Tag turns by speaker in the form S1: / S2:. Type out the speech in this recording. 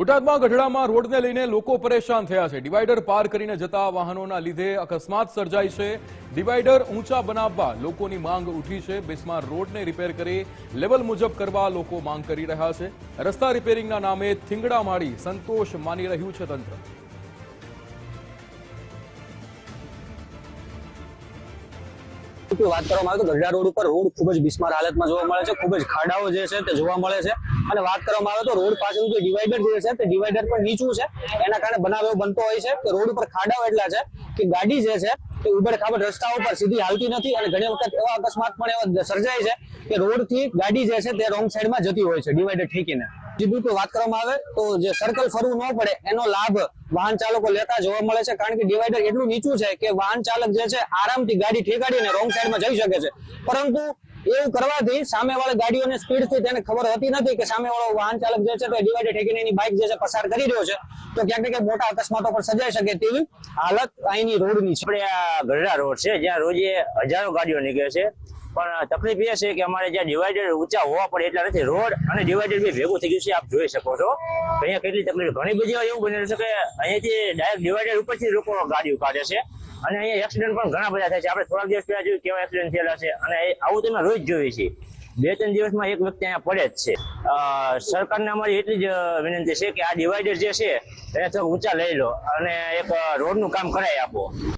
S1: બોટાદમાં ગઢડામાં રોડને લઈને લોકો પરેશાન થયા છે। ડિવાઈડર પાર કરીને જતા વાહનોના લીધે અકસ્માત સર્જાય છે। ડિવાઈડર ઊંચા બનાવવા લોકોની માંગ ઉઠી છે। બિસ્માર રોડને રિપેર કરી લેવલ મુજબ કરવા લોકો માંગ કરી રહ્યા છે। રસ્તા રિપેરિંગના નામે થીંગડા મારી સંતોષ માની રહ્યું છે તંત્ર।
S2: વાત કરવામાં આવે તો ગઢડા રોડ ઉપર રોડ ખૂબ જ બિસ્માર હાલતમાં જોવા મળે છે। ખૂબ જ ખાડાઓ જે છે તે જોવા મળે છે અને વાત કરવામાં આવે તો રોડ પાછળનું જે ડિવાઈડર જે છે તે ડિવાઈડર પણ નીચું છે। એના કારણે બનાવ એવો બનતો હોય છે કે રોડ ઉપર ખાડાઓ એટલા છે કે ગાડી જે છે તે ઉબડ ખાબડ રસ્તા ઉપર સીધી હાલતી નથી અને ઘણી વખત એવા અકસ્માત પણ એવા સર્જાય છે કે રોડ થી ગાડી જે છે તે રોંગ સાઈડમાં જતી હોય છે ડિવાઈડર ઠેકીને। બિલકુલ વાત કરવામાં આવે તો જે સર્કલ ફરવું ન પડે એનો લાભ વાહન ચાલકો લેતા જોવા મળે છે, કારણ કે ડિવાઈડર એટલું નીચું છે કે વાહન ચાલક જે છે આરામથી ગાડી ઠેકાડીને રોંગ સાઈડમાં જઈ શકે છે, પરંતુ એવું કરવાથી સામેવાળી ગાડીઓને સ્પીડથી તેને ખબર હોતી નથી કે સામેવાળો વાહન ચાલક જે છે તે ડિવાઈડર ઠેકીને એની બાઇક જે છે પસાર કરી રહ્યો છે, તો ક્યાંક ને ક્યાંક મોટા અકસ્માતો પણ સર્જાઈ શકે તેવી હાલત અહીંની રોડની છે।
S3: આપણે આ ગઢડા રોડ છે જ્યાં રોજે હજારો ગાડીઓ નીકળે છે, પણ તકલીફ એ છે કે અમારે જ્યાં ડિવાઈડર ઊંચા હોવા પડે એટલા નથી। રોડ અને ડિવાઈડર બે ભેગું થઈ ગયું છે, આપ જોઈ શકો છો। અહીંયા કેટલી તકલીફ, ઘણી બધી એવું બનેલું છે કે અહીંયાથી ડાયરેક્ટ ડિવાઈડર ઉપરથી લોકો ગાડીઓ કાઢે છે અને અહીંયા એક્સિડન્ટ પણ ઘણા બધા થાય છે। આપણે થોડા દિવસ પહેલા જોયું કેવા એક્સિડન્ટ થયેલા છે અને આવું તમે રોજ જોઈએ છીએ। 2-3 દિવસમાં એક વ્યક્તિ અહીંયા પડે જ છે। સરકારને અમારી એટલી જ વિનંતી છે કે આ ડિવાઈડર જે છે એને થોડું ઊંચા લઈ લો અને એક રોડનું કામ કરાવી આપો।